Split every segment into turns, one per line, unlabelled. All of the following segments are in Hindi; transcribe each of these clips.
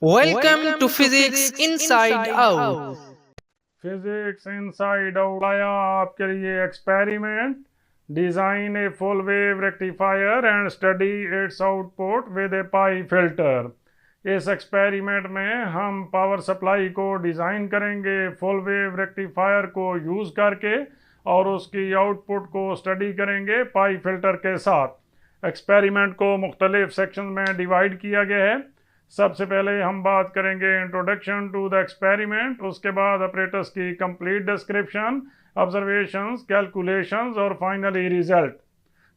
Welcome to Physics Inside Out.
Physics inside out आया आपके लिए experiment. Design a full wave rectifier and study it's output with A pi filter. इस एक्सपेरिमेंट में हम पावर सप्लाई को डिज़ाइन करेंगे फुल वेव रेक्टिफायर को यूज़ करके और उसकी आउटपुट को स्टडी करेंगे पाई फिल्टर के साथ। एक्सपेरिमेंट को मुख्तलिफ सेक्शन में डिवाइड किया गया है। सबसे पहले हम बात करेंगे इंट्रोडक्शन टू द एक्सपेरिमेंट, उसके बाद ऑपरेटर्स की कंप्लीट डिस्क्रिप्शन, ऑब्जर्वेशंस, कैलकुलेशंस और फाइनली रिजल्ट।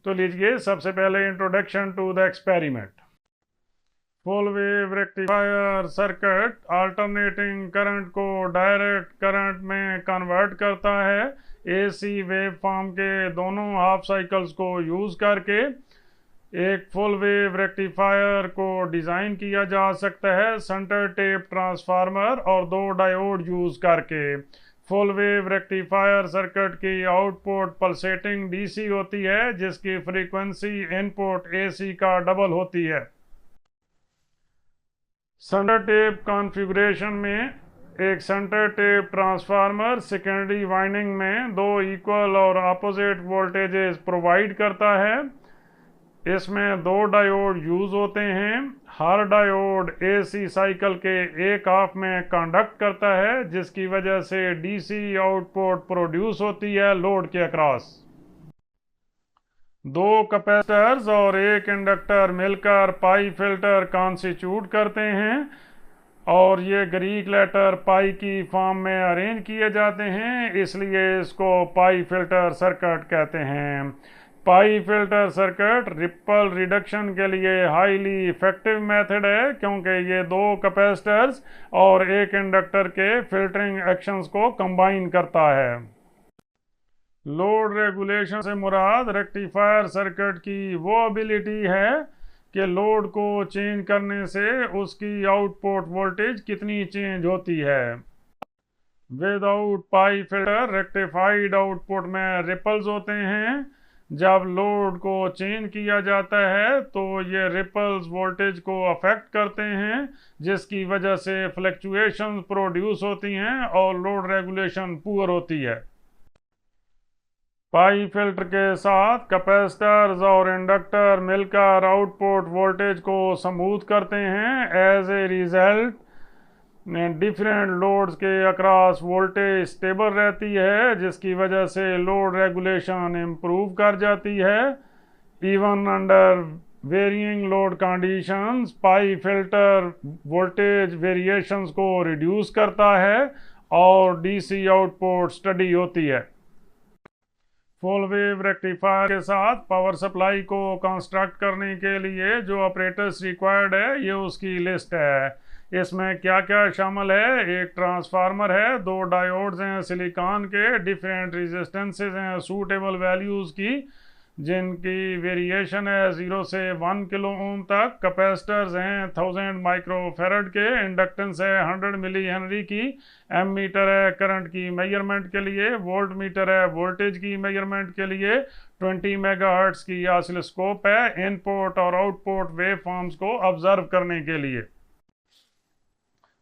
तो लीजिए सबसे पहले introduction to the experiment. Full wave rectifier circuit alternating current को डायरेक्ट करंट में कन्वर्ट करता है। एसी वेव फॉर्म के दोनों हाफ साइकिल्स को यूज़ करके एक फुल वेव रेक्टिफायर को डिज़ाइन किया जा सकता है सेंटर टेप ट्रांसफार्मर और दो डायोड यूज़ करके। फुल वेव रेक्टिफायर सर्किट की आउटपुट पल्सेटिंग डीसी होती है जिसकी फ्रीक्वेंसी इनपुट एसी का डबल होती है। सेंटर टेप कॉन्फ़िगरेशन में एक centre tap transformer secondary winding में दो इक्वल और अपोजिट वोल्टेजेस प्रोवाइड करता है। इसमें दो डायोड यूज़ होते हैं। हर डायोड एसी साइकिल के एक हाफ में कंडक्ट करता है जिसकी वजह से डीसी आउटपुट प्रोड्यूस होती है लोड के अक्रॉस। दो कैपेसिटर्स और एक इंडक्टर मिलकर पाई फिल्टर कॉन्स्टिट्यूट करते हैं और ये ग्रीक लेटर पाई की फॉर्म में अरेंज किए जाते हैं, इसलिए इसको पाई फिल्टर सर्किट कहते हैं। पाई फिल्टर सर्किट रिपल रिडक्शन के लिए हाईली इफेक्टिव मेथड है क्योंकि ये दो कैपेसिटर्स और एक इंडक्टर के फिल्टरिंग एक्शंस को कंबाइन करता है। लोड रेगुलेशन से मुराद रेक्टिफायर सर्किट की वो एबिलिटी है कि लोड को चेंज करने से उसकी आउटपुट वोल्टेज कितनी चेंज होती है। Without pi filter rectified output में रिपल्स होते हैं। जब लोड को चेंज किया जाता है तो ये रिपल्स वोल्टेज को अफेक्ट करते हैं जिसकी वजह से फ्लक्चुएशंस प्रोड्यूस होती हैं और लोड रेगुलेशन पुअर होती है। पाई फिल्टर के साथ कैपेसिटर्स और इंडक्टर मिलकर आउटपुट वोल्टेज को स्मूथ करते हैं। As a result different loads के अक्रॉस वोल्टेज स्टेबल रहती है जिसकी वजह से लोड रेगुलेशन इम्प्रूव कर जाती है। इवन अंडर वेरिइंग लोड कंडीशंस पाई फिल्टर वोल्टेज वेरिएशंस को रिड्यूस करता है और डीसी आउटपुट स्टडी होती है। फुल वेव रेक्टिफायर के साथ पावर सप्लाई को कंस्ट्रक्ट करने के लिए जो ऑपरेटर्स रिक्वायर्ड है ये उसकी लिस्ट है। इसमें क्या क्या शामिल है, एक ट्रांसफार्मर है, दो डायोड्स हैं सिलिकॉन के, डिफरेंट रेजिस्टेंसेस हैं सूटेबल वैल्यूज़ की जिनकी वेरिएशन है 0 से 1 किलो ओम तक, कैपेसिटर्स हैं 1000 माइक्रोफेरेड के, इंडक्टेंस है 100 मिली हेनरी की, एम मीटर है करंट की मेजरमेंट के लिए, वोल्ट मीटर है वोल्टेज की मेजरमेंट के लिए, 20 मेगाहर्ट्ज की ऑसिलोस्कोप है इनपुट और आउटपुट वेव फॉर्म्स को ऑब्जर्व करने के लिए।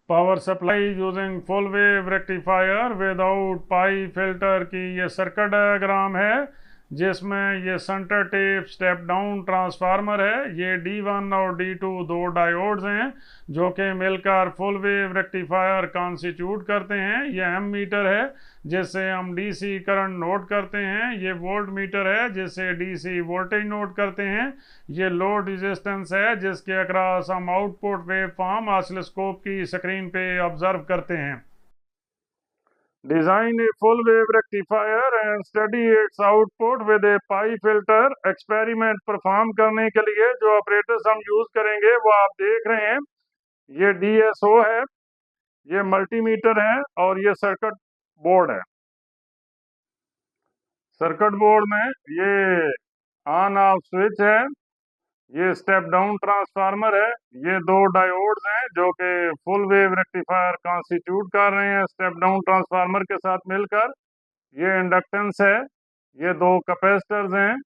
Power supply using full wave rectifier without pi filter की ये सर्किट डायग्राम है जिसमें ये centre tap step down transformer है। ये D1 और D2 दो डायोड्स हैं जो कि मिलकर फुल वेव रेक्टिफायर कॉन्स्टिट्यूट करते हैं। ये एम मीटर है जिससे हम डीसी करंट नोट करते हैं। ये वोल्ट मीटर है जिससे डीसी वोल्टेज नोट करते हैं। ये लोड रेजिस्टेंस है जिसके अक्रॉस हम आउटपुट वेव फॉर्म ऑसिलोस्कोप की स्क्रीन पे ऑब्जर्व करते हैं। Design a full wave rectifier and study it's output with A pi filter. Experiment perform करने के लिए जो ऑपरेटर्स हम यूज करेंगे वो आप देख रहे हैं। ये DSO है, ये मल्टीमीटर है और ये सर्किट बोर्ड है। सर्किट बोर्ड में ये ऑन ऑफ स्विच है, ये स्टेप डाउन ट्रांसफार्मर है, ये दो डायोड्स हैं जो कि फुल वेव रेक्टिफायर कॉन्स्टिट्यूट कर रहे हैं स्टेप डाउन ट्रांसफार्मर के साथ मिलकर। ये इंडक्टेंस है, ये दो कैपेसिटर्स हैं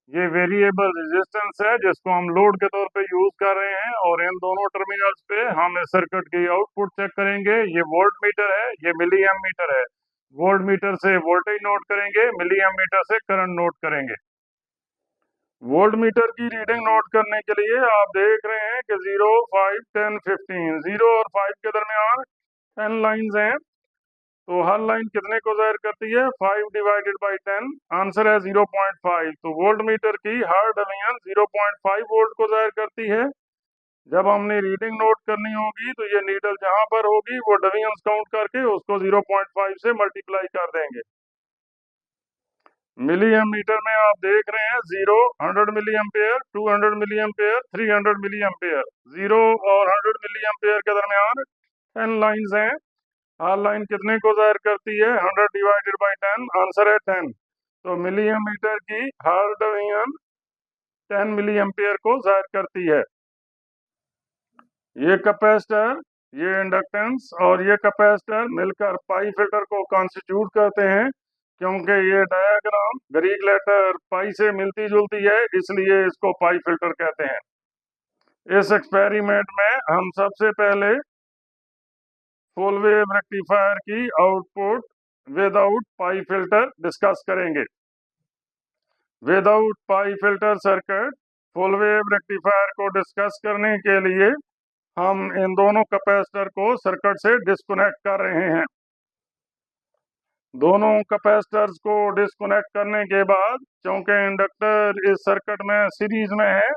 ये वेरिएबल रेजिस्टेंस है जिसको हम लोड के तौर पे यूज कर रहे हैं, और इन दोनों टर्मिनल्स पे हम इस सर्किट की आउटपुट चेक करेंगे। ये वोल्ट मीटर है, ये मिली एमीटर है। वोल्ट मीटर से वोल्टेज नोट करेंगे, मिली एमीटर से करंट नोट करेंगे। वोल्ट मीटर की रीडिंग नोट करने के लिए आप देख रहे हैं कि 0, 5, 10, 15, 0 और 5 के दरमियान 10 लाइंस हैं। तो हर लाइन कितने को जाहिर करती है? 5 डिवाइडेड बाई 10। आंसर है 0.5। तो वोल्ट मीटर की हर डिवीजन 0.5 वोल्ट को जाहिर करती है। जब हमने रीडिंग नोट करनी होगी तो ये नीडल जहां पर होगी वो डिवीजन काउंट करके उसको 0.5 से मल्टीप्लाई कर देंगे। मिली एमीटर में आप देख रहे हैं 0, 100 milli ampere, 200 milli ampere, 300 milli ampere. 0 और 100 मिली एम्पेयर के दरमियान 10 लाइंस हैं। हर लाइन कितने को जाहिर करती है? 100 डिवाइडेड बाई 10। आंसर है 10। तो मिली एमीटर की हर डिवीजन 10 मिली एम्पेयर को जाहिर करती है। ये कैपेसिटर, ये इंडक्टेंस और ये कैपेसिटर मिलकर पाई फिल्टर को कॉन्स्टिट्यूट करते हैं। क्योंकि ये डायग्राम ग्रीक लेटर पाई से मिलती जुलती है, इसलिए इसको पाई फिल्टर कहते हैं। इस एक्सपेरिमेंट में हम सबसे पहले फुल वेव रेक्टिफायर की output without pi filter discuss करेंगे। Without pi filter circuit full wave rectifier को डिस्कस करने के लिए हम इन दोनों कैपेसिटर को सर्किट से डिस्कनेक्ट कर रहे हैं। दोनों कैपेसिटर्स को डिस्कनेक्ट करने के बाद, चूंकि इंडक्टर इस सर्किट में सीरीज में है,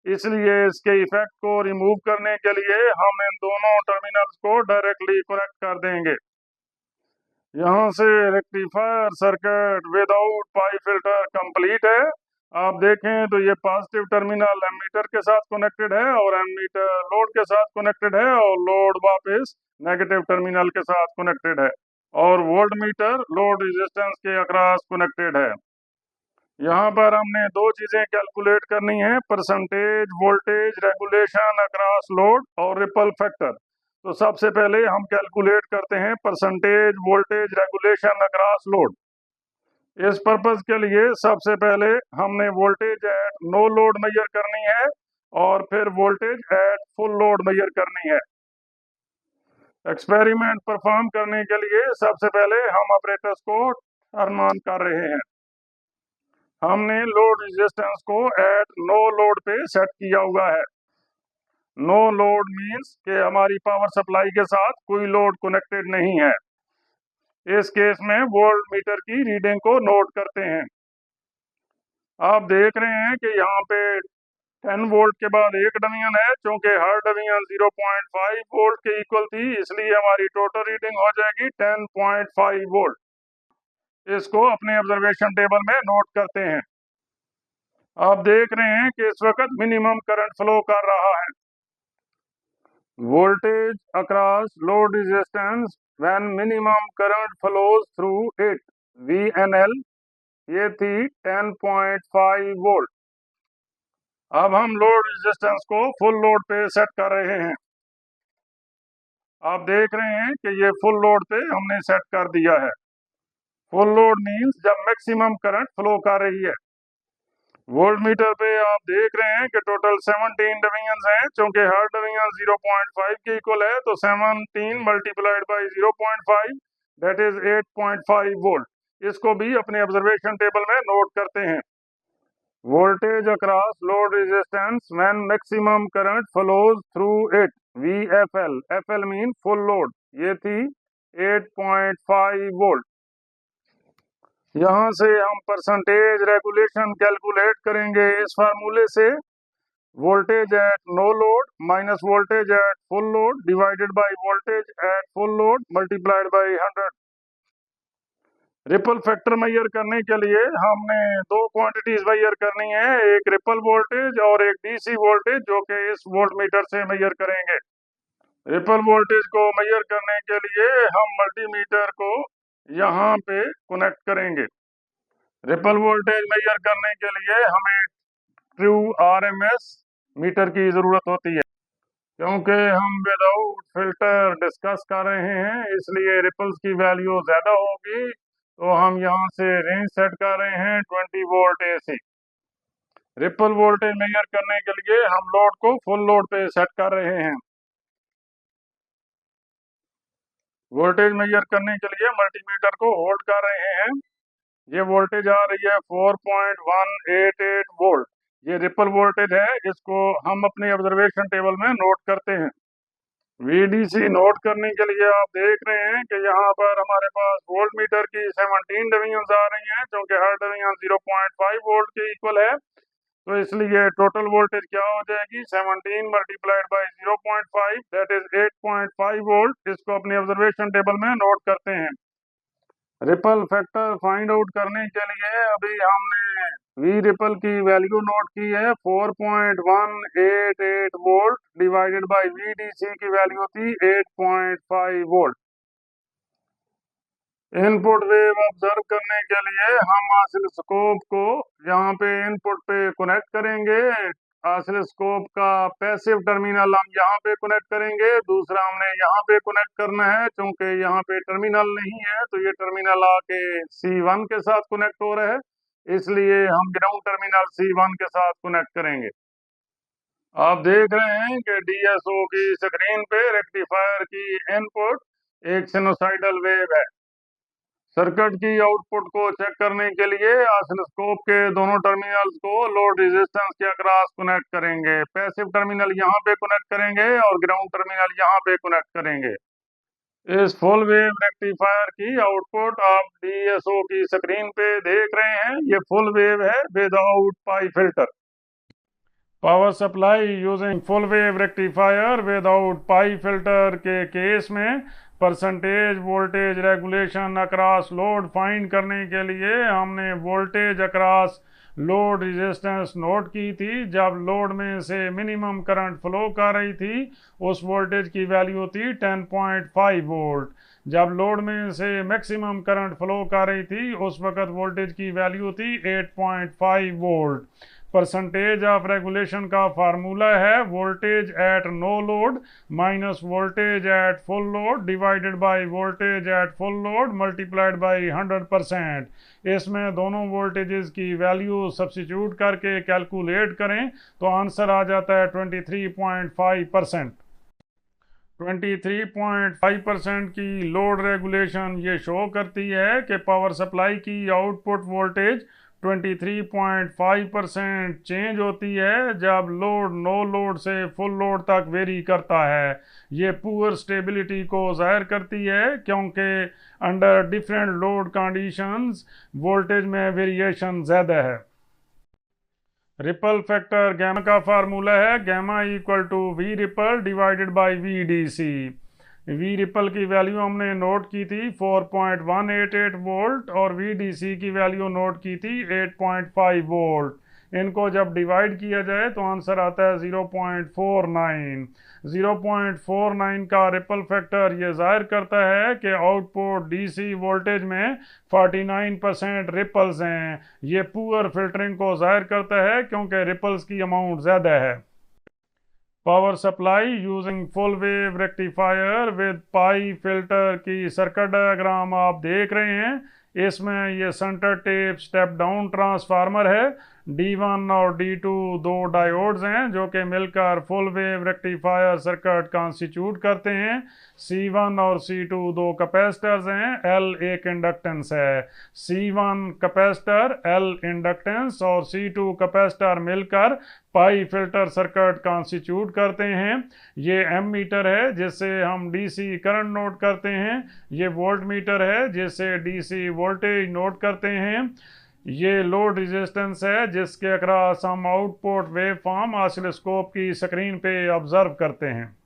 इसलिए इसके इफेक्ट को रिमूव करने के लिए हम इन दोनों टर्मिनल्स को डायरेक्टली कनेक्ट कर देंगे। यहाँ से rectifier circuit without pi filter complete है। आप देखें तो ये पॉजिटिव टर्मिनल एमीटर के साथ कनेक्टेड है और एमीटर लोड के साथ कनेक्टेड है, और लोड वापस नेगेटिव टर्मिनल के साथ कनेक्टेड है, और वोल्ट मीटर लोड रेजिस्टेंस के अक्रॉस कनेक्टेड है। यहाँ पर हमने दो चीजें कैलकुलेट करनी है: percentage voltage regulation across load और रिपल फैक्टर। तो सबसे पहले हम कैलकुलेट करते हैं percentage voltage regulation across load. इस पर्पज के लिए सबसे पहले हमने voltage at no load measure करनी है और फिर voltage at full load measure करनी है। एक्सपेरिमेंट परफॉर्म करने के लिए सबसे पहले हम ऑपरेटर्स को टर्न ऑन कर रहे हैं। हमने लोड रेजिस्टेंस को एट नो लोड पे सेट किया हुआ है। नो लोड मींस कि हमारी पावर सप्लाई के साथ कोई लोड कनेक्टेड नहीं है। इस केस में वोल्ट मीटर की रीडिंग को नोट करते हैं। आप देख रहे हैं कि यहाँ पे 10 वोल्ट के बाद एक डिवीजन है। चूंकि हर डिवीजन 0.5 वोल्ट के इक्वल थी, इसलिए हमारी टोटल रीडिंग हो जाएगी 10.5 वोल्ट। इसको अपने ऑब्जर्वेशन टेबल में नोट करते हैं। आप देख रहे हैं कि इस वक्त मिनिमम करंट फ्लो कर रहा है। Voltage across load resistance when minimum current flows through it, VNL, ये थी 10.5 वोल्ट। अब हम लोड रेजिस्टेंस को फुल लोड पे सेट कर रहे हैं। आप देख रहे हैं कि ये फुल लोड पे हमने सेट कर दिया है। फुल लोड मींस जब मैक्सिमम करंट फ्लो कर रही है। वोल्ट मीटर पे आप देख रहे हैं कि टोटल 17 डिवीजन हैं। चूंकि हर डिवीजन 0.5 के इक्वल है, तो 17 multiplied by 0.5 that is 8.5 volt. इसको भी अपने ऑब्जर्वेशन टेबल में नोट करते हैं। Voltage across load resistance when maximum current flows through it, VFL, FL mean full load, ये थी 8.5 वोल्ट। यहाँ से हम परसेंटेज रेगुलेशन कैलकुलेट करेंगे इस फार्मूले से: voltage at no load minus voltage at full load divided by voltage at full load multiplied by 100। Ripple factor measure करने के लिए हमने दो क्वांटिटीज मेजर करनी है, एक रिपल वोल्टेज और एक DC वोल्टेज, जो कि इस वोल्ट मीटर से मेजर करेंगे। रिपल वोल्टेज को मेजर करने के लिए हम मल्टीमीटर को यहाँ पे कनेक्ट करेंगे। रिपल वोल्टेज मेजर करने के लिए हमें ट्रू RMS मीटर की जरूरत होती है। क्योंकि हम विदाउट फिल्टर डिस्कस कर रहे हैं, इसलिए रिपल्स की वैल्यू ज्यादा होगी। तो हम यहाँ से रेंज सेट कर रहे हैं 20 volt AC। Ripple voltage measure करने के लिए हम लोड को फुल लोड पे सेट कर रहे हैं। वोल्टेज मेजर करने के लिए मल्टीमीटर को होल्ड कर रहे हैं। ये वोल्टेज आ रही है 4.188 वोल्ट। ये रिपल वोल्टेज है, इसको हम अपने ऑब्जर्वेशन टेबल में नोट करते हैं। VDC नोट करने के लिए आप देख रहे हैं कि यहाँ पर हमारे पास वोल्ट मीटर की 17 डिवीजन आ रही हैं, क्योंकि हर डिवीजन 0.5 वोल्ट के इक्वल है। तो इसलिए टोटल वोल्टेज क्या हो जाएगी, 17 multiplied by 0.5 that is 8.5 volt. इसको अपने ऑब्जर्वेशन टेबल में नोट करते हैं। रिपल फैक्टर फाइंड आउट करने के लिए अभी हमने वी रिपल की वैल्यू नोट की है 4.188 वोल्ट डिवाइडेड बाय VDC की वैल्यू थी 8.5 वोल्ट। इनपुट वेव ऑब्जर्व करने के लिए हम ऑसिलोस्कोप को यहाँ पे इनपुट पे कनेक्ट करेंगे। ऑसिलोस्कोप का पैसिव टर्मिनल हम यहाँ पे कनेक्ट करेंगे, दूसरा हमने यहाँ पे कनेक्ट करना है। क्योंकि यहाँ पे टर्मिनल नहीं है तो ये टर्मिनल आके C1 के साथ कनेक्ट हो रहा है, इसलिए हम ग्राउंड टर्मिनल C1 के साथ कनेक्ट करेंगे। आप देख रहे हैं कि DSO की स्क्रीन पे रेक्टिफायर की इनपुट एक सिनुसाइडल वेव है। सर्किट की आउटपुट को चेक करने के लिए ऑसिलोस्कोप के दोनों टर्मिनल्स को लोड रेजिस्टेंस के अक्रॉस कनेक्ट करेंगे। पैसिव टर्मिनल यहाँ पे कनेक्ट करेंगे और ग्राउंड टर्मिनल यहाँ पे कनेक्ट करेंगे। इस फुल वेव रेक्टिफायर की आउटपुट आप DSO की स्क्रीन पे देख रहे हैं। ये फुल वेव है without pi filter. Power supply using full wave rectifier without pi filter के केस में percentage voltage regulation across load find करने के लिए हमने voltage across load resistance note की थी। जब लोड में से मिनिमम करंट फ्लो कर रही थी उस वोल्टेज की वैल्यू थी 10.5 वोल्ट। जब लोड में से मैक्सिमम करंट फ्लो कर रही थी उस वक्त वोल्टेज की वैल्यू थी 8.5 वोल्ट। परसेंटेज ऑफ रेगुलेशन का फार्मूला है voltage at no load minus voltage at full load divided by voltage at full load multiplied by 100%। इसमें दोनों वोल्टेजेस की वैल्यू सब्स्टिट्यूट करके कैलकुलेट करें तो आंसर आ जाता है 23.5%। 23.5% की लोड रेगुलेशन ये शो करती है कि पावर सप्लाई की आउटपुट वोल्टेज 23.5% चेंज होती है जब लोड नो लोड से फुल लोड तक वेरी करता है। ये पुअर स्टेबिलिटी को जाहिर करती है क्योंकि under different load conditions voltage में वेरिएशन ज़्यादा है। रिपल फैक्टर गैमा का फार्मूला है gamma equal to V ripple divided by VDC। V ripple की वैल्यू हमने नोट की थी 4.188 वोल्ट और VDC की वैल्यू नोट की थी 8.5 वोल्ट। इनको जब डिवाइड किया जाए तो आंसर आता है 0.49। 0.49 का रिपल फैक्टर ये जाहिर करता है कि आउटपुट DC वोल्टेज में 49% रिपल्स हैं। ये पुअर फिल्टरिंग को जाहिर करता है क्योंकि रिपल्स की अमाउंट ज़्यादा है। Power supply using full wave rectifier with pi filter की सर्किट डायग्राम आप देख रहे हैं। इसमें ये centre tap step down transformer है। D1 और D2 दो डायोड्स हैं जो कि मिलकर full wave rectifier circuit constitute करते हैं। C1 और C2 दो कैपेसिटर्स हैं, L एक इंडक्टेंस है। C1 कैपेसिटर, L इंडक्टेंस और C2 कैपेसिटर मिलकर पाई फिल्टर सर्किट कॉन्स्टिट्यूट करते हैं। ये एम मीटर है जिससे हम DC करंट नोट करते हैं। ये वोल्ट मीटर है जिससे DC वोल्टेज नोट करते हैं। ये लोड रेजिस्टेंस है जिसके अक्रॉस हम आउटपुट वेव फॉर्म ऑसिलोस्कोप की स्क्रीन पे ऑब्जर्व करते हैं।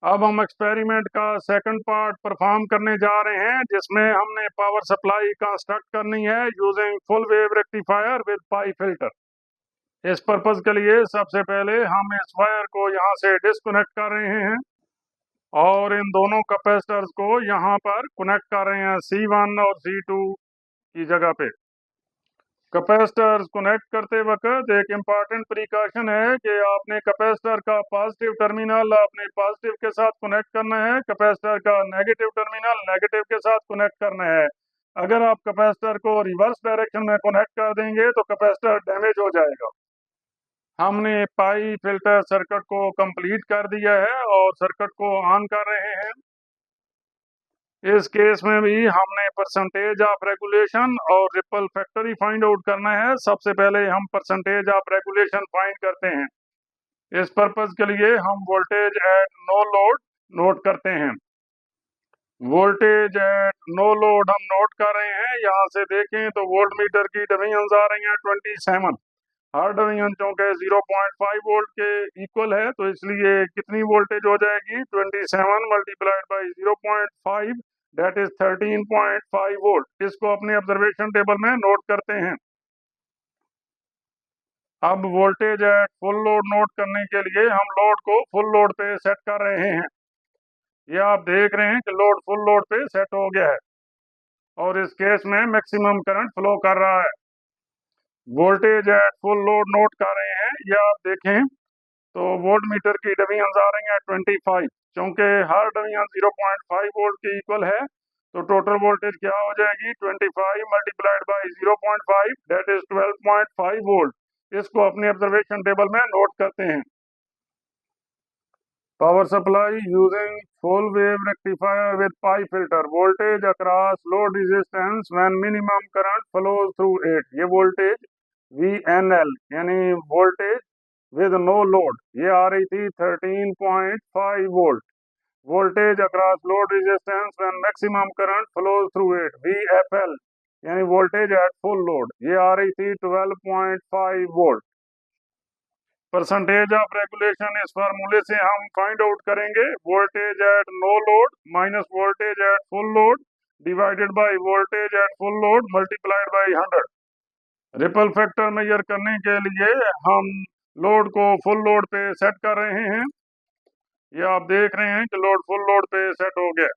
अब हम एक्सपेरिमेंट का सेकंड पार्ट परफॉर्म करने जा रहे हैं जिसमें हमने पावर सप्लाई कंस्ट्रक्ट करनी है using full wave rectifier with pi filter. इस पर्पज के लिए सबसे पहले हम इस वायर को यहाँ से डिस्कनेक्ट कर रहे हैं और इन दोनों कैपेसिटर्स को यहाँ पर कनेक्ट कर रहे हैं C1 और C2 की जगह पे। कैपेसिटर्स कनेक्ट करते वक्त एक इम्पॉर्टेंट प्रिकॉशन है कि आपने कैपेसिटर का पॉजिटिव टर्मिनल अपने पॉजिटिव के साथ कनेक्ट करना है, कैपेसिटर का नेगेटिव टर्मिनल नेगेटिव के साथ कनेक्ट करना है। अगर आप कैपेसिटर को रिवर्स डायरेक्शन में कनेक्ट कर देंगे तो कैपेसिटर डैमेज हो जाएगा। हमने पाई फिल्टर सर्किट को कंप्लीट कर दिया है और सर्किट को ऑन कर रहे हैं। इस केस में भी हमने परसेंटेज ऑफ रेगुलेशन और रिपल फैक्टर ही फाइंड आउट करना है। सबसे पहले हम परसेंटेज ऑफ रेगुलेशन फाइंड करते हैं। इस पर्पज के लिए हम voltage at no load note करते हैं। वोल्टेज एट नो लोड हम नोट कर रहे हैं। यहाँ से देखें तो वोल्ट मीटर की डिवीजन आ रही हैं 27। हर डिवीजन चूंकि 0.5 वोल्ट के इक्वल है तो इसलिए कितनी वोल्टेज हो जाएगी 27 multiplied by 0.5 that is 13.5 volt. इसको अपने ऑब्जर्वेशन टेबल में नोट करते हैं। अब voltage at full load note करने के लिए हम लोड को फुल लोड पे सेट कर रहे हैं। ये आप देख रहे हैं कि लोड फुल लोड पे सेट हो गया है और इस केस में मैक्सिमम करंट फ्लो कर रहा है। Voltage at full load note कर रहे हैं। ये आप देखें तो वोल्ट मीटर की डिवीजन आ रही हैं 25। क्योंकि हर डिवीजन 0.5 वोल्ट की इक्वल है तो टोटल वोल्टेज क्या हो जाएगी 25 multiplied by 0.5 that is 12.5 volt. इसको अपने ऑब्जर्वेशन टेबल में नोट करते हैं। Power supply using full wave rectifier with pi filter voltage across load resistance when minimum current flows through it. ये वोल्टेज VNL यानी वोल्टेज विद नो लोड ये आ रही थी 13.5 volt. Voltage across load resistance when maximum current flows through it VFL यानी वोल्टेज एट फुल लोड ये आ रही थी 12.5 वोल्ट। परसेंटेज ऑफ रेगुलेशन इस फार्मूले से हम फाइंड आउट करेंगे। Voltage at no load minus voltage at full load divided by voltage at full load multiplied by 100। Ripple factor measure करने के लिए हम लोड को फुल लोड पे सेट कर रहे हैं। ये आप देख रहे हैं कि लोड फुल लोड पे सेट हो गया।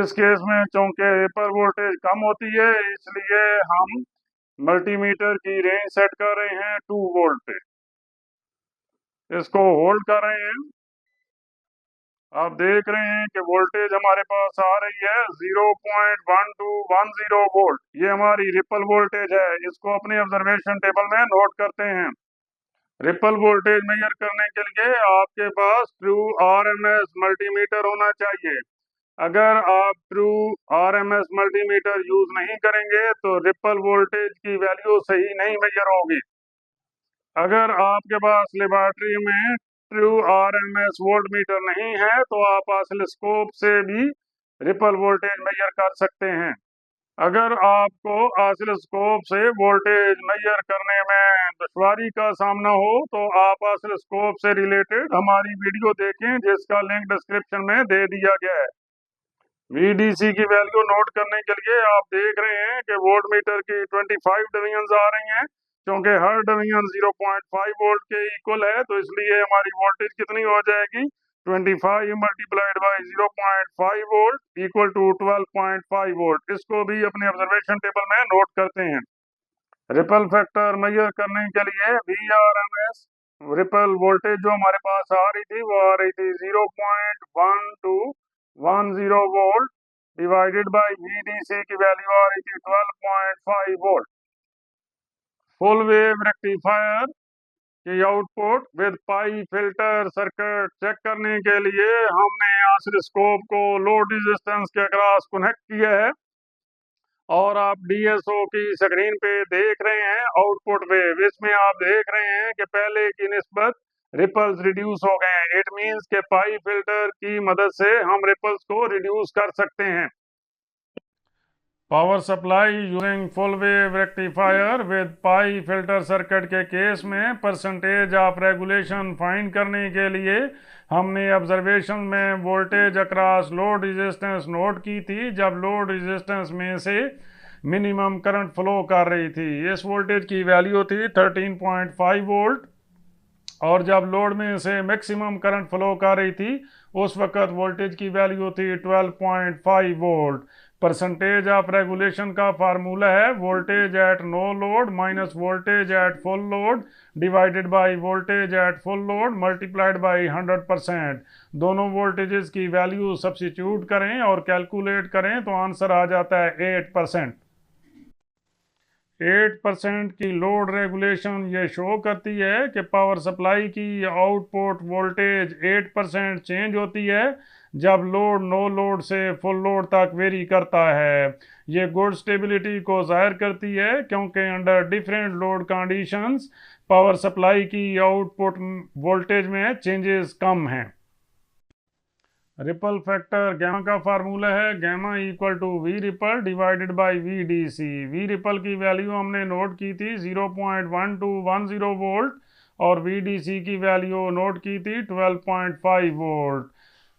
इस केस में चूंकि रिपल वोल्टेज कम होती है इसलिए हम मल्टीमीटर की रेंज सेट कर रहे हैं 2 वोल्ट पे। इसको होल्ड कर रहे हैं। आप देख रहे हैं कि वोल्टेज हमारे पास आ रही है 0.1210 वोल्ट। ये हमारी रिपल वोल्टेज है। इसको अपने ऑब्जर्वेशन टेबल में नोट करते हैं। रिपल वोल्टेज मेजर करने के लिए आपके पास ट्रू RMS मल्टीमीटर होना चाहिए। अगर आप ट्रू RMS मल्टीमीटर यूज नहीं करेंगे तो रिपल वोल्टेज की वैल्यू सही नहीं मेजर होगी। अगर आपके पास लेबोरेटरी में ट्रू RMS वोल्ट मीटर नहीं है तो आप ऑसिलोस्कोप से भी रिपल वोल्टेज मेजर कर सकते हैं। अगर आपको ऑसिलोस्कोप से वोल्टेज मेजर करने में दुश्वारी का सामना हो तो आप ऑसिलोस्कोप से रिलेटेड हमारी वीडियो देखें जिसका लिंक डिस्क्रिप्शन में दे दिया गया है। VDC की वैल्यू नोट करने के लिए आप देख रहे हैं कि वोल्ट मीटर की 25 डिवीजन आ रही हैं। क्योंकि हर डिवीजन 0.5 वोल्ट के इक्वल है तो इसलिए हमारी वोल्टेज कितनी हो जाएगी 25 multiplied by 0.5 volt equal to 12.5 volt. इसको भी अपने ऑब्जर्वेशन टेबल में नोट करते हैं। रिपल फैक्टर मेजर करने के लिए VRMS रिपल वोल्टेज जो हमारे पास आ रही थी वो आ रही थी 0.1210 वोल्ट डिवाइडेड बाई VDC की वैल्यू आ रही थी 12.5 वोल्ट। फुल वेव रेक्टिफायर की output with pi filter circuit check करने के लिए हमने ऑसिलोस्कोप को लोड रेजिस्टेंस के अक्रॉस कनेक्ट किया है और आप DSO की स्क्रीन पे देख रहे हैं आउटपुट वेव। इसमें आप देख रहे हैं कि पहले की निस्बत रिपल्स रिड्यूस हो गए हैं। इट मींस के पाई फिल्टर की मदद से हम रिपल्स को रिड्यूस कर सकते हैं। Power supply using full wave rectifier with pi filter circuit के केस में परसेंटेज ऑफ रेगुलेशन फाइंड करने के लिए हमने ऑब्जर्वेशन में voltage across load resistance note की थी जब लोड रेजिस्टेंस में से मिनिमम करंट फ्लो कर रही थी। इस वोल्टेज की वैल्यू थी 13.5 वोल्ट और जब लोड में से मैक्सिमम करंट फ्लो कर रही थी उस वक्त वोल्टेज की वैल्यू थी 12.5 वोल्ट। परसेंटेज ऑफ रेगुलेशन का फार्मूला है voltage at no load minus voltage at full load divided by voltage at full load multiplied by 100%। दोनों वोल्टेजेस की वैल्यू सब्स्टिट्यूट करें और कैलकुलेट करें तो आंसर आ जाता है 8%। 8% की लोड रेगुलेशन ये शो करती है कि पावर सप्लाई की आउटपुट वोल्टेज 8% चेंज होती है जब लोड नो लोड से फुल लोड तक वेरी करता है। ये गुड स्टेबिलिटी को जाहिर करती है क्योंकि under different load conditions power supply की आउटपुट वोल्टेज में चेंजेस कम हैं। रिपल फैक्टर गैमा का फार्मूला है gamma equal to V ripple divided by V D C. V ripple की वैल्यू हमने नोट की थी 0.1210 वोल्ट और वी डी सी की वैल्यू नोट की थी 12.5 वोल्ट।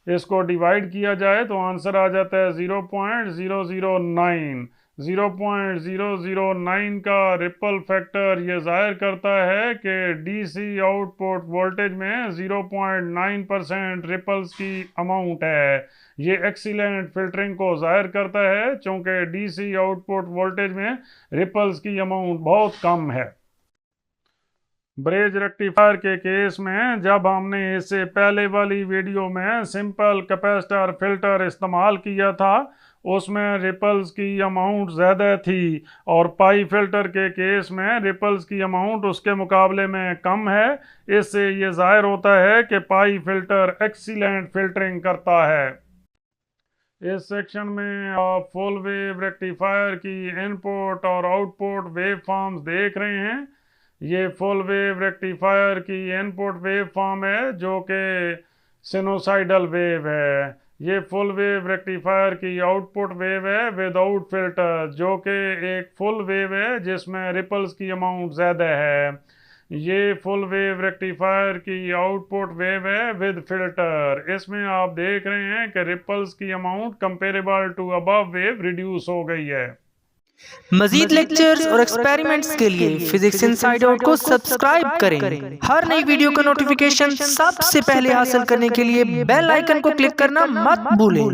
इसको डिवाइड किया जाए तो आंसर आ जाता है 0.009। 0.009 का रिपल फैक्टर ये जाहिर करता है कि डीसी आउटपुट वोल्टेज में 0.9% रिपल्स की अमाउंट है। ये एक्सीलेंट फिल्टरिंग को जाहिर करता है क्योंकि डीसी आउटपुट वोल्टेज में रिपल्स की अमाउंट बहुत कम है। ब्रिज रेक्टिफायर के केस में जब हमने इससे पहले वाली वीडियो में सिंपल कैपेसिटर फिल्टर इस्तेमाल किया था उसमें रिपल्स की अमाउंट ज़्यादा थी और पाई फिल्टर के केस में रिपल्स की अमाउंट उसके मुकाबले में कम है। इससे ये जाहिर होता है कि पाई फिल्टर एक्सीलेंट फिल्टरिंग करता है। इस सेक्शन में आप फुल वेव रेक्टिफायर की इनपुट और आउटपुट वेव फॉर्म्स देख रहे हैं। ये फुल वेव रेक्टिफायर की इनपुट वेव फॉर्म है जो कि सिनोसाइडल वेव है। ये फुल वेव रेक्टिफायर की आउटपुट वेव है विदाउट फिल्टर जो कि एक फुल वेव है जिसमें रिपल्स की अमाउंट ज़्यादा है। ये फुल वेव रेक्टिफायर की आउटपुट वेव है विद फिल्टर। इसमें आप देख रहे हैं कि रिपल्स की amount comparable to above wave reduce हो गई है।
मजीद लेक्चर्स और एक्सपेरिमेंट्स के लिए फिजिक्स इनसाइड आउट को सब्सक्राइब करें। हर नई वीडियो का नोटिफिकेशन सबसे पहले हासिल करने के लिए बेल आइकन को क्लिक करना मत भूलें।